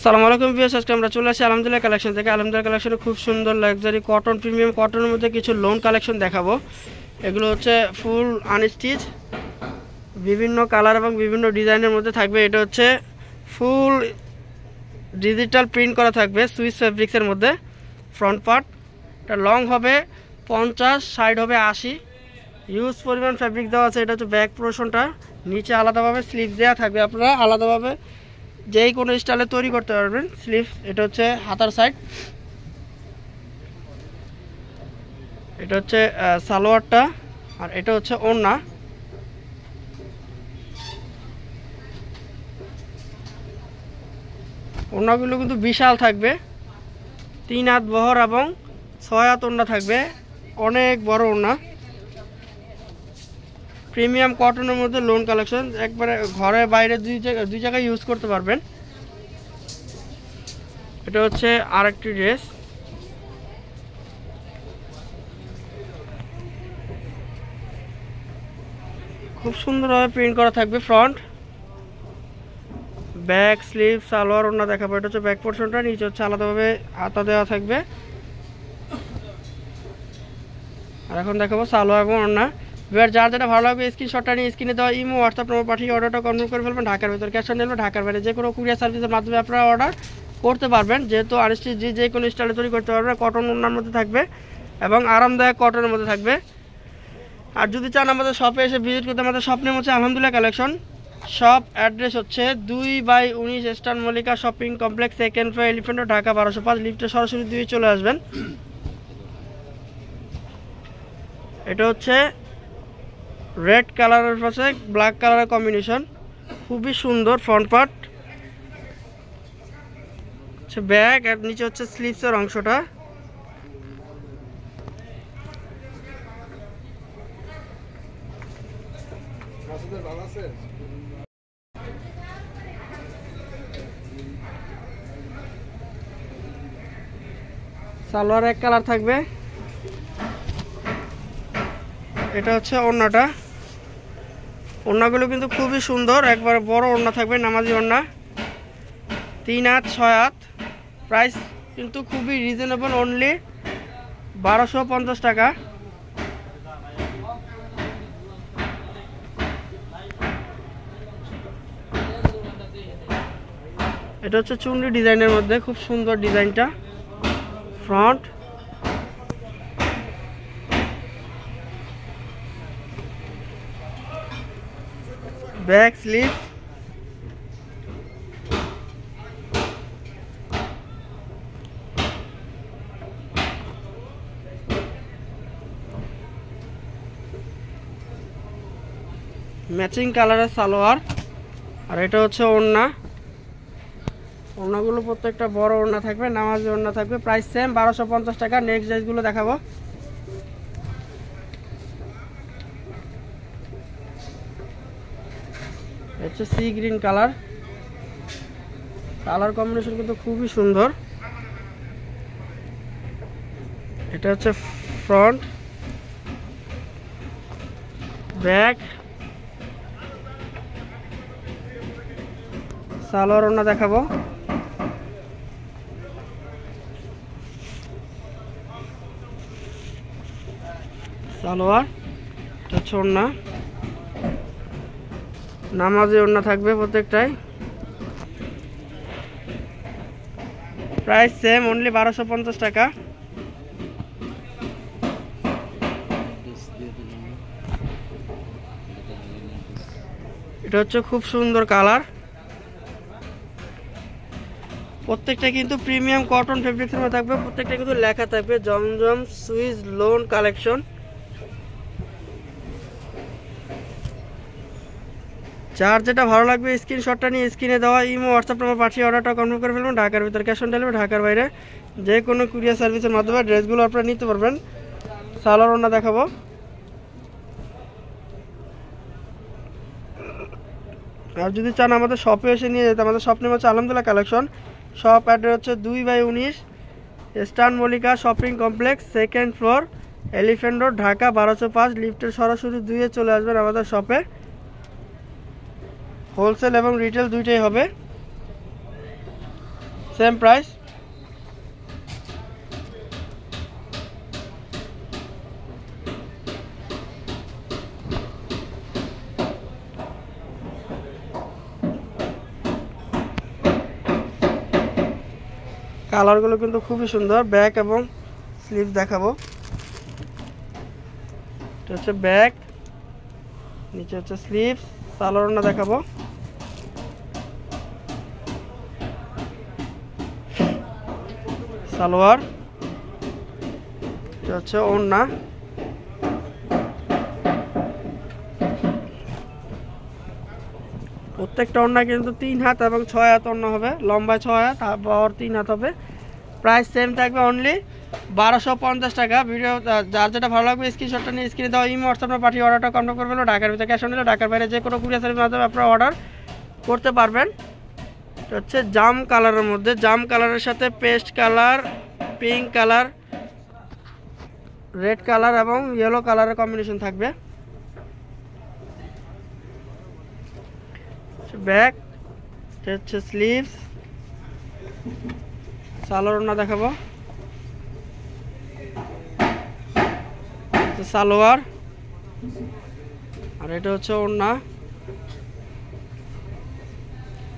আসসালামু আলাইকুম ভিউয়ার্স, আজকে আমরা চলে আসি আলহামদুলিল্লাহ কালেকশন থেকে। আলহামদুলিল্লাহ কালেকশনে খুব সুন্দর লাক্সারি কটন, প্রিমিয়াম কটনের মধ্যে কিছু লোন কালেকশন দেখাবো। এগুলো হচ্ছে ফুল আনস্টিচ, বিভিন্ন কালার এবং বিভিন্ন ডিজাইনের মধ্যে থাকবে। এটা হচ্ছে ফুল ডিজিটাল প্রিন্ট করা থাকবে সুইস ফেব্রিক্সের মধ্যে। ফ্রন্ট পার্ট এটা লং হবে 50, সাইড হবে 80, ইউজ পরিমাণ ফ্যাব্রিক দেওয়া আছে। এটা হচ্ছে ব্যাক পোর্শনটা, নিচে আলাদাভাবে স্লিভ দেওয়া থাকবে, আপনারা আলাদাভাবে যেই কোনো স্টাইলে তৈরি করতে পারবেন স্লিভ। এটা হচ্ছে হাতার সাইড, এটা হচ্ছে সালোয়ারটা, আর এটা হচ্ছে ওড়না। ওড়নাগুলো কিন্তু বিশাল থাকবে, 3 হাত বহর এবং 6 হাত ওড়না থাকবে, অনেক বড় ওড়না। প্রিমিয়াম কটনের মধ্যে লোন কালেকশন, একবারে ঘরে বাইরে দুই জায়গায় ইউজ করতে পারবেন। এটা হচ্ছে আরেকটি ড্রেস, খুব সুন্দরভাবে প্রিন্ট করা থাকবে। ফ্রন্ট, ব্যাক, স্লিভ, সালোয়ার, ওড়না দেখাবো। এটা হচ্ছে ব্যাক পোর্শনটা, নিচে হচ্ছে আলাদাভাবে হাতা দেওয়া থাকবে। আর এখন দেখাবো সালোয়ার এবং ওড়না। এবার যার যেটা ভালো লাগবে স্ক্রিনশটটা নিয়ে স্ক্রিনে দেওয়া ইমো হোয়াটসঅ্যাপ নম্বর পাঠিয়ে অর্ডারটা কনফার্ম করে ফেলবেন। ঢাকার ভিতর ক্যাশ অন ডেলিভারি, ঢাকার বাইরে যে কোনো কুরিয়ার সার্ভিসের মাধ্যমে আপনারা অর্ডার করতে পারবেন। যেহেতু আনস্টিচ যে কোনো স্টাইলে তৈরি করতে পারবেন, কটন ওড়নার মধ্যে থাকবে এবং আরামদায়ক কটনের মধ্যে থাকবে। আর যদি চান আমাদের শপে এসে ভিজিট করতে, আমাদের শপ নেম হচ্ছে আলহামদুলিল্লাহ কালেকশন। শপ অ্যাড্রেস হচ্ছে 2/19 eastern Mallika shopping complex, second floor, elephant road, Dhaka 1205। লিফটে সরাসরি 2 চলে আসবেন। এটা হচ্ছে রেড কালারের পাশে ব্ল্যাক কালারের কম্বিনেশন, খুবই সুন্দর। ফ্রন্ট পার্ট হচ্ছে ব্যাক, আর নিচে হচ্ছে স্লিভসের অংশটা। সালোয়ার এক কালার থাকবে। এটা হচ্ছে ওড়নাটা, ওড়নাগুলো কিন্তু খুবই সুন্দর, একবার বড় ওড়না থাকবে, নামাজি ওড়না, 3 হাত 6 হাত। প্রাইস কিন্তু খুবই রিজনেবল, অনলি 1250 টাকা। এটা হচ্ছে চুনরি ডিজাইনের মধ্যে, খুব সুন্দর ডিজাইনটা। ফ্রন্ট, ব্যাক, স্লিভ, ম্যাচিং কালারের সালোয়ার। আর এটা হচ্ছে ওড়না, ওড়নাগুলো প্রত্যেকটা বড় ওড়না থাকবে, নামাজি ওড়না থাকবে। প্রাইস সেম 1250 টাকা। নেক্সট ড্রেসগুলো দেখাবো। হচ্ছে sea green colour, colour combination কিন্তু খুবই সুন্দর। এটা হচ্ছে ফ্রন্ট, ব্যাক, সালোয়ার ওড়না দেখাবো। সালোয়ার, এটা হচ্ছে ওড়না, নামাজি ওড়না থাকবে প্রত্যেকটাই। প্রাইস সেম, অনলি 1250 টাকা। এটা হচ্ছে খুব সুন্দর কালার, প্রত্যেকটা কিন্তু প্রিমিয়াম কটন ফেব্রিক্সের মধ্যে থাকবে। প্রত্যেকটা কিন্তু লেখা থাকবে জমজম সুইস লোন কালেকশন। যার যেটা ভালো লাগবে স্ক্রিনশটটা নিয়ে স্ক্রিনে দেওয়া ইমো হোয়াটসঅ্যাপ নম্বর পাঠিয়ে অর্ডারটা কনফার্ম করে ফেলবেন। ঢাকার ভিতর ক্যাশ অন ডেলিভারি, ঢাকার বাইরে যে কোনো কুরিয়ার সার্ভিসের মাধ্যমে ড্রেসগুলো আপনারা নিতে পারবেন। সালোয়ার ওড়না দেখাবো। আর যদি চান আমাদের শপে এসে নিয়ে যেতে, আমাদের শপ নেম হচ্ছে আলহামদুলিল্লাহ কালেকশন। শপ অ্যাড্রেস হচ্ছে 2/19 eastern Mallika shopping complex, second floor, elephant road, Dhaka 1205। লিফটের সরাসরি 2 চলে আসবেন আমাদের শপে। হোলসেল এবং রিটেল দুইটাই হবে। Same price. কালারগুলো কিন্তু খুবই সুন্দর। ব্যাক এবং স্লিভ দেখাবো। এটা হচ্ছে ব্যাক, নিচে হচ্ছে স্লিভ। সালোয়ার ওড়না দেখাবো। সালোয়ার, এটা হচ্ছে ওড়না। প্রত্যেকটা ওড়না কিন্তু 3 হাত এবং 6 হাত ওড়না হবে, লম্বায় 6 হাত আর 3 হাত হবে। প্রাইস সেম থাকবে অনলি 1250 টাকা। ভিডিও যার যেটা ভালো লাগবে স্ক্রিনশটটা নিয়ে স্ক্রিনে দেওয়া ইমো হোয়াটসঅ্যাপে পাঠিয়ে অর্ডারটা কনফার্ম করবেন। ঢাকার ভিতরে ক্যাশ অন ডেলিভারি, ঢাকার বাইরে যে কোনো কুরিয়ার সার্ভিস মাধ্যমে আপনারা অর্ডার করতে পারবেন। এটা হচ্ছে জাম কালারের মধ্যে, জাম কালারের সাথে paste colour, pink colour, red colour এবং ইয়েলো কালারের কম্বিনেশন থাকবে। ব্যাক, এটা হচ্ছে স্লিভস। সালোয়ার ওড়না দেখাবো। সালোয়ার, আর এটা হচ্ছে ওড়না।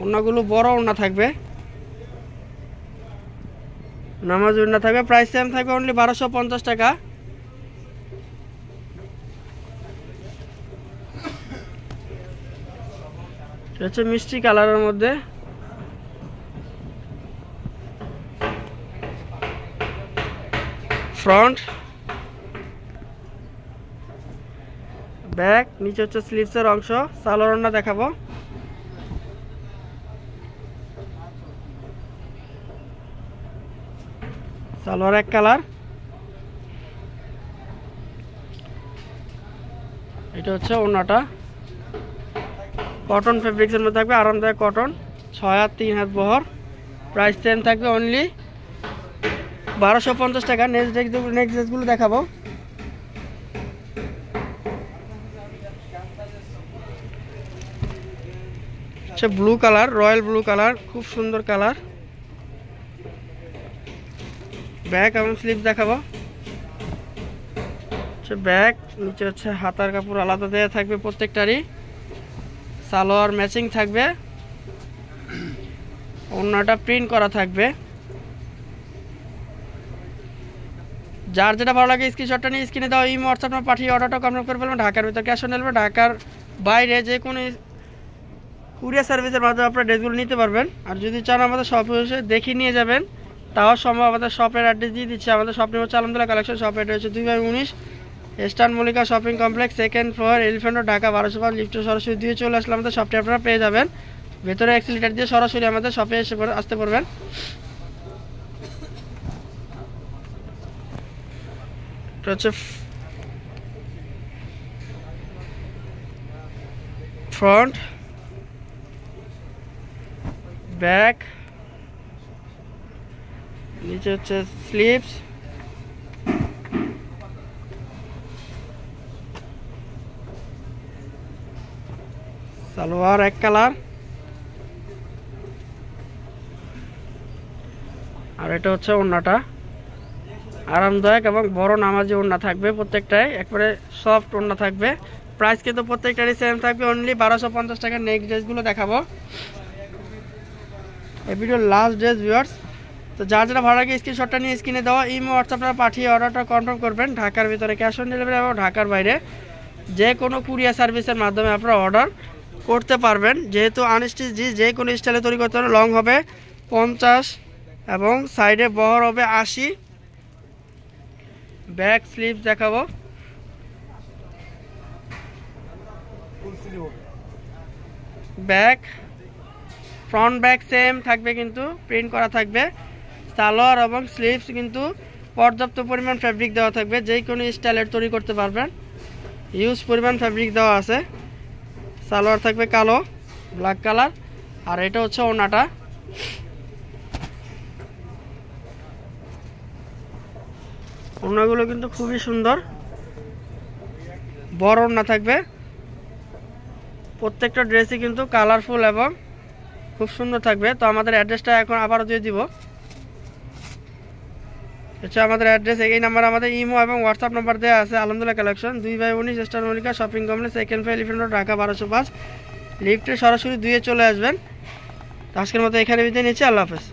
ওড়নাগুলো বড় ওড়না থাকবে, নামাজ ওড়না থাকবে। প্রাইস সেম থাকবে অনলি 1250 টাকা। এটা হচ্ছে মিষ্টি কালারের মধ্যে, ফ্রন্ট, ব্যাক, নিচে হচ্ছে স্লিভসের অংশ। সালোয়ার ওড়না দেখাবো। সালোয়ার এক কালার। এটা হচ্ছে ওড়নাটা, কটন ফেব্রিক্সের মধ্যে থাকবে, আরামদায়ক কটন, 6 হাত 3 হাত বহর। প্রাইস সেম থাকবে অনলি 1250 টাকা। নেক্সট ড্রেসগুলো দেখাবো। Blue colour, royal blue colour, খুব সুন্দর কালার। ব্যাক এবং স্লিভ দেখাবো। ব্যাক, নিচে হচ্ছে হাতার কাপড় আলাদা দেওয়া থাকবে প্রত্যেকটারই। সালোয়ার ম্যাচিং থাকবে, ওড়নাটা প্রিন্ট করা থাকবে। যার যেটা ভালো লাগে স্ক্রিনশটটা নিয়ে স্ক্রিনে দাও ইমো হোয়াটসঅ্যাপে পাঠিয়ে অর্ডারটা কনফার্ম করে ফেলবেন। ঢাকার ভিতরে ক্যাশ অন ডেলিভারি, ঢাকার বাইরে যে কোনো কুরিয়ার সার্ভিসের মাধ্যমে আপনারা ড্রেসগুলো নিতে পারবেন। আর যদি চান আমাদের শপে এসে দেখে নিয়ে যাবেন তাও সম্ভব। আমাদের শপের অ্যাড্রেস দিয়ে দিচ্ছি। আমাদের শপ নেম হচ্ছে আলহামদুলিল্লাহ কালেকশন। শপের অ্যাড্রেস হচ্ছে 2/19 eastern Mallika shopping complex, 2nd floor, elephant road, Dhaka 1205। লিফটে সরাসরি দিয়ে চলে আসলে আমাদের শপটি আপনারা পেয়ে যাবেন। ভেতরে এক্সিলেটার দিয়ে সরাসরি আমাদের শপে এসে আসতে পারবেন। এটা হচ্ছে ফ্রন্ট, ব্যাক, নিচে হচ্ছে স্লিভস। সালোয়ার এক কালার, আর এটা হচ্ছে ওড়নাটা, আরামদায়ক এবং বড় নামাজি ওড়না থাকবে প্রত্যেকটাই, একবারে সফট ওড়না থাকবে। প্রাইস কিন্তু প্রত্যেকটারই সেম থাকবে অনলি 1250 টাকা। নেক্সট ড্রেসগুলো দেখাবো। এই ভিডিওর লাস্ট ড্রেস ভিউয়ার্স। তো যার যেটা ভালো লাগে স্ক্রিনশটটা নিয়ে স্ক্রিনে দেওয়া ইমো হোয়াটসঅ্যাপে পাঠিয়ে অর্ডারটা কনফার্ম করবেন। ঢাকার ভিতরে ক্যাশ অন ডেলিভারি এবং ঢাকার বাইরে যে কোনো কুরিয়ার সার্ভিসের মাধ্যমে আপনারা অর্ডার করতে পারবেন। যেহেতু আনস্টিচ যে কোনো স্টাইলে তৈরি করতে হবে। লং হবে 50 এবং সাইডে বহর হবে 80। ব্যাক স্লিভ দেখাবো। ব্যাক, ফ্রন্ট ব্যাক সেম থাকবে কিন্তু প্রিন্ট করা থাকবে। সালোয়ার এবং স্লিভস কিন্তু পর্যাপ্ত পরিমাণ ফ্যাব্রিক দেওয়া থাকবে, যে কোনো স্টাইলের তৈরি করতে পারবেন। হিউজ পরিমাণ ফ্যাব্রিক দেওয়া আছে। সালোয়ার থাকবে কালো, ব্ল্যাক কালার, আর এটা হচ্ছে ওড়নাটা। ওড়নাগুলো কিন্তু খুবই সুন্দর, বড় ওড়না থাকবে। প্রত্যেকটা ড্রেসই কিন্তু কালারফুল এবং খুব সুন্দর থাকবে। তো আমাদের অ্যাড্রেসটা এখন আবারও দিয়ে দিব। আচ্ছা, আমাদের অ্যাড্রেস এই নাম্বার, আমাদের ইমো এবং হোয়াটসঅ্যাপ নাম্বার দেওয়া আছে। আলহামদুলিল্লাহ collection 2/19 star Mallika shopping complex, second floor, elephant road, Dhaka 1205। লিফটে সরাসরি 2-এ চলে আসবেন। আজকের মতো এখানে বিদায় নিচ্ছি। আল্লাহ হাফেজ।